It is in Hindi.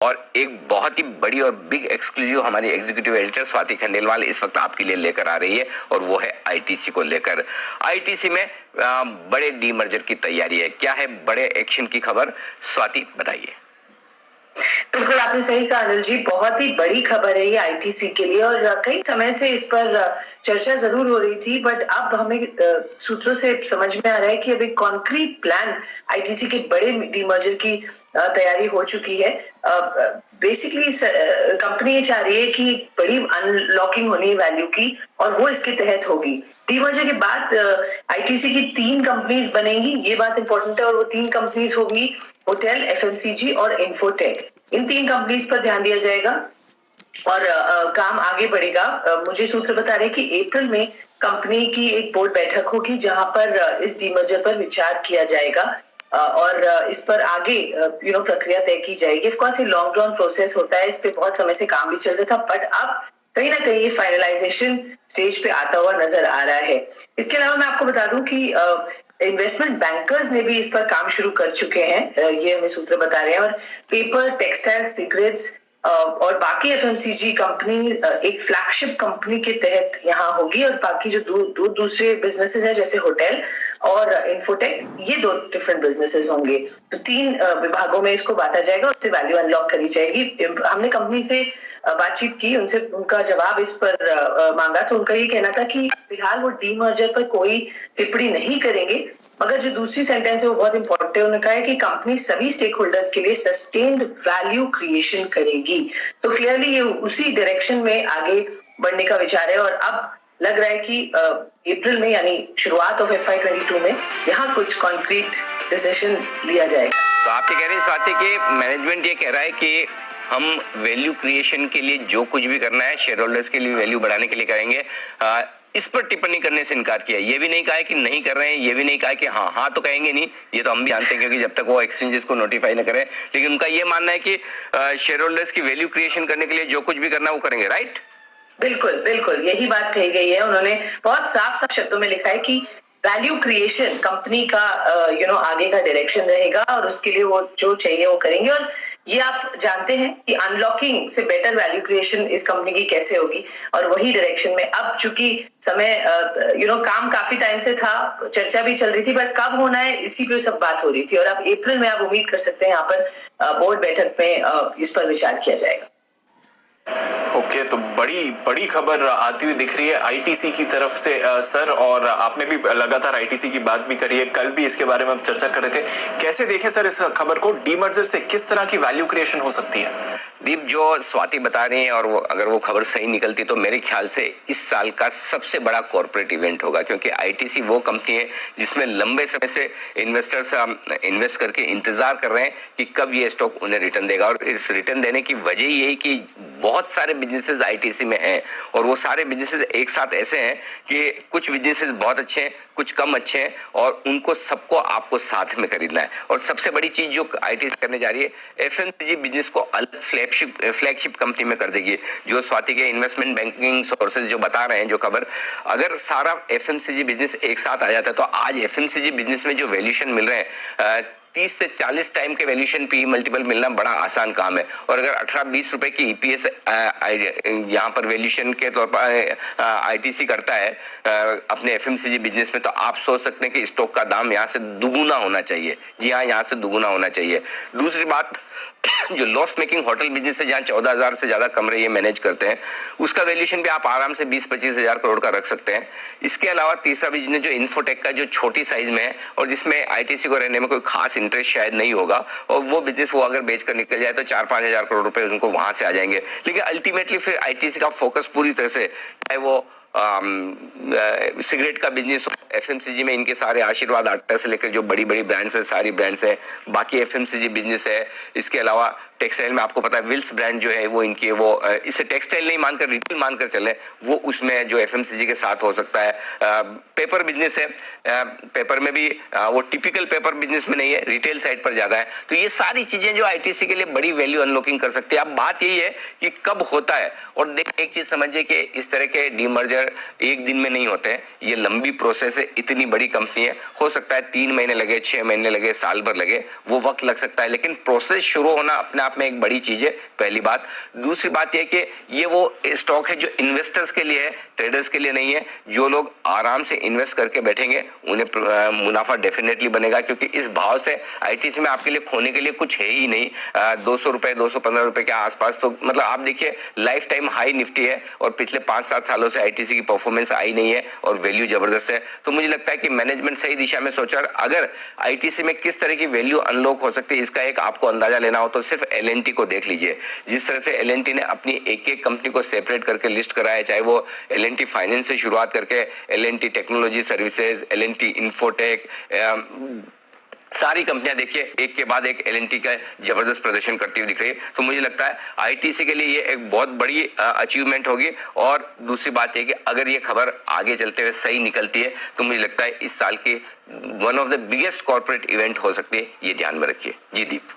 और एक बहुत ही बड़ी और बिग एक्सक्लूसिव हमारी एग्जीक्यूटिव एडिटर स्वाति खंडेलवाल इस वक्त आपके लिए लेकर आ रही है और वो है आईटीसी को लेकर। आईटीसी में बड़े डीमर्जर की तैयारी है, क्या है बड़े एक्शन की खबर, स्वाति बताइए। बिल्कुल आपने सही कहा अनिल जी, बहुत ही बड़ी खबर है ये आईटीसी के लिए और कई समय से इस पर चर्चा जरूर हो रही थी, बट अब हमें सूत्रों से समझ में आ रहा है कि अब एक कॉन्क्रीट प्लान आईटीसी के बड़े डीमर्जर की तैयारी हो चुकी है। बेसिकली कंपनी ये चाह रही है कि बड़ी अनलॉकिंग होनी है वैल्यू की और वो इसके तहत होगी। डीमर्जर के बाद आईटीसी की 3 कंपनीज बनेंगी, ये बात इंपॉर्टेंट है, और वो 3 कंपनीज होगी होटल, एफएमसीजी और इन्फोटेक। इन 3 कंपनीज पर ध्यान दिया जाएगा और काम आगे बढ़ेगा। मुझे सूत्र बता रहे हैं कि अप्रैल में कंपनी की एक बोर्ड बैठक होगी जहां पर इस डीमर्जर पर विचार किया जाएगा और इस पर आगे प्रक्रिया तय की जाएगी। ऑफ कोर्स ये लॉन्ग ड्रॉन प्रोसेस होता है, इस पे बहुत समय से काम भी चल रहा था, बट अब कहीं ना कहीं ये फाइनलाइजेशन स्टेज पे आता हुआ नजर आ रहा है। इसके अलावा मैं आपको बता दूं कि इन्वेस्टमेंट बैंकर्स ने भी इस पर काम शुरू कर चुके हैं, ये हमें सूत्र बता रहे हैं, और पेपर, टेक्सटाइल, सिगरेट्स और बाकी एफएमसीजी कंपनी एक फ्लैगशिप कंपनी के तहत यहाँ होगी और बाकी जो दूसरे बिजनेसेस हैं जैसे होटल और इन्फोटेक, ये 2 डिफरेंट बिजनेसेस होंगे। तो 3 विभागों में इसको बांटा जाएगा, उससे वैल्यू अनलॉक करी जाएगी। हमने कंपनी से बातचीत की, उनसे उनका जवाब इस पर मांगा, तो उनका ये कहना था कि फिलहाल वो डीमर्जर पर कोई टिप्पणी नहीं करेंगे, मगर जो दूसरी सेंटेंस है वो बहुत इंपॉर्टेंट है। उन्होंने कहा है कि कंपनी सभी स्टेक होल्डर्स के लिए सस्टेन्ड वैल्यू क्रिएशन करेगी। तो क्लियरली ये उसी डायरेक्शन में आगे बढ़ने का विचार है और अब लग रहा है कि अप्रैल में यानी शुरुआत ऑफ FY 22 में यहाँ कुछ कॉन्क्रीट डिसीजन लिया जाएगा। तो आप ये कह रहे हैं स्वाति कि मैनेजमेंट ये कह रहा है कि हम वैल्यू क्रिएशन के लिए जो कुछ भी करना है शेयर होल्डर्स के लिए वैल्यू बढ़ाने के लिए करेंगे, इस पर टिप्पणी करने से इनकार किया। ये भी नहीं कहा कि नहीं कर रहे हैं, ये भी नहीं कहा कि हाँ तो कहेंगे नहीं, ये तो हम भी जानते हैं क्योंकि जब तक वो एक्सचेंजेस को नोटिफाई न करें। लेकिन उनका ये मानना है कि शेयर होल्डर्स की वैल्यू क्रिएशन करने के लिए जो कुछ भी करना है वो करेंगे, राइट? बिल्कुल बिल्कुल यही बात कही गई है। उन्होंने बहुत साफ शब्दों में लिखा है कि वैल्यू क्रिएशन कंपनी का आगे का डायरेक्शन रहेगा और उसके लिए वो जो चाहिए वो करेंगे। और ये आप जानते हैं कि अनलॉकिंग से बेटर वैल्यू क्रिएशन इस कंपनी की कैसे होगी, और वही डायरेक्शन में अब चूंकि समय काम काफी टाइम से था, चर्चा भी चल रही थी, बट कब होना है इसी पे सब बात हो रही थी और अब अप्रैल में आप उम्मीद कर सकते हैं यहाँ पर बोर्ड बैठक में इस पर विचार किया जाएगा। ओके, तो बड़ी खबर आती हुई दिख रही है आईटीसी की तरफ से सर, और आपने भी लगातार आईटीसी की बात भी करी है, कल भी इसके बारे में हम चर्चा कर रहे थे। कैसे देखें सर इस खबर को, डीमर्जर से किस तरह की वैल्यू क्रिएशन हो सकती है? दीप, जो स्वाति बता रही हैं और अगर वो खबर सही निकलती तो मेरे ख्याल से इस साल का सबसे बड़ा कॉर्पोरेट इवेंट होगा, क्योंकि आईटीसी वो कंपनी है जिसमें लंबे समय से इन्वेस्टर्स इन्वेस्ट करके इंतजार कर रहे हैं कि कब ये स्टॉक उन्हें रिटर्न देगा। और इस रिटर्न देने की वजह यही कि बहुत सारे बिजनेसेस आईटीसी में हैं और वो सारे बिजनेसेस एक साथ ऐसे हैं कि कुछ बिजनेसेस बहुत अच्छे हैं, कुछ कम अच्छे हैं, और उनको सबको आपको साथ में खरीदना है। और सबसे बड़ी चीज जो आईटीसी करने जा रही है, एफएमसीजी बिजनेस को अलग फ्लैगशिप कंपनी में कर देगी। जो स्वाति के इन्वेस्टमेंट बैंकिंग सोर्सेज जो बता रहे हैं जो खबर, अगर सारा एफएमसीजी बिजनेस एक साथ आ जाता है तो आज एफएमसीजी बिजनेस में जो वैल्यूएशन मिल रहे हैं 30 से 40 टाइम के वैल्यूएशन पी मल्टीपल मिलना बड़ा आसान काम है। और अगर 18-20 रुपए की ईपीएस यहाँ पर वैल्यूएशन के तौर पर आईटीसी करता है अपने एफएमसीजी बिजनेस में, तो आप सोच सकते हैं कि स्टॉक का दाम यहाँ से दुगुना होना चाहिए। जी हाँ, यहाँ से दुगुना होना चाहिए। दूसरी बात, जो लॉस मेकिंग होटल बिजनेस है जहां 14,000 से ज्यादा कमरे ये मैनेज करते हैं, उसका वैल्यूएशन भी आप आराम से 20-25 हजार करोड़ का रख सकते हैं। इसके अलावा तीसरा बिजनेस जो इन्फोटेक का, जो छोटी साइज में है और जिसमें आईटीसी को रहने में कोई खास इंटरेस्ट शायद नहीं होगा, और वो बिजनेस वो अगर बेच कर निकल जाए तो 4-5 हजार करोड़ रुपए उनको वहां से आ जाएंगे। लेकिन अल्टीमेटली फिर आईटीसी का फोकस पूरी तरह से, चाहे वो सिगरेट का बिजनेस, एफएमसीजी में इनके सारे आशीर्वाद आटा से लेकर जो बड़ी बड़ी ब्रांड्स है, सारी ब्रांड्स है, बाकी एफएमसीजी बिजनेस है। इसके अलावा टेक्सटाइल में आपको पता है विल्स ब्रांड जो है वो इनकी, वो इसे टेक्सटाइल नहीं मानकर रिटेल मानकर चले, वो उसमें जो एफएमसीजी के साथ हो सकता है। पेपर बिजनेस है, पेपर में भी वो टिपिकल पेपर बिजनेस में नहीं है, रिटेल साइड पर ज्यादा है। तो ये सारी चीजें जो आईटीसी के लिए बड़ी वैल्यू अनलॉकिंग कर सकती है। अब बात यही है कि कब होता है, और देख एक चीज समझिए कि इस तरह के डीमर्जर एक दिन में नहीं होते, ये लंबी प्रोसेस जैसे इतनी बड़ी कंपनी है, हो सकता है 3 महीने लगे, 6 महीने लगे, साल भर लगे, वो वक्त लग सकता है, लेकिन प्रोसेस शुरू होना अपने आप में एक बड़ी चीज है, पहली बात। दूसरी बात यह कि ये वो स्टॉक है जो इन्वेस्टर्स के लिए है, ट्रेडर्स के लिए नहीं है। जो लोग आराम से इन्वेस्ट करके बैठेंगे उन्हें मुनाफा डेफिनेटली बनेगा, क्योंकि इस भाव से आईटीसी में आपके लिए खोने के लिए कुछ है ही नहीं। 200 रुपए, 215 रुपए के आसपास, तो मतलब आप देखिए लाइफ टाइम हाई निफ्टी है और पिछले 5-7 सालों से आईटीसी की परफॉर्मेंस आई नहीं है और वैल्यू जबरदस्त है। तो मुझे लगता है कि मैनेजमेंट सही दिशा में सोचा। अगर आईटीसी में किस तरह की वैल्यू अनलॉक हो सकती है, इसका एक आपको अंदाजा लेना हो तो सिर्फ एलएनटी को देख लीजिए। जिस तरह से एलएनटी ने अपनी एक कंपनी को सेपरेट करके लिस्ट कराया, चाहे वो एलएनटी फाइनेंस से शुरुआत करके LNT Technology Services, LNT Infotech, सारी कंपनियां देखिए एक के बाद एक एलएनटी का जबरदस्त प्रदर्शन करती हुई दिख रही है। तो मुझे लगता है आईटीसी के लिए ये एक बहुत बड़ी अचीवमेंट होगी। और दूसरी बात यह कि अगर ये खबर आगे चलते हुए सही निकलती है तो मुझे लगता है इस साल की one of the biggest corporate event हो सकती है, ये ध्यान में रखिए। जी दीप।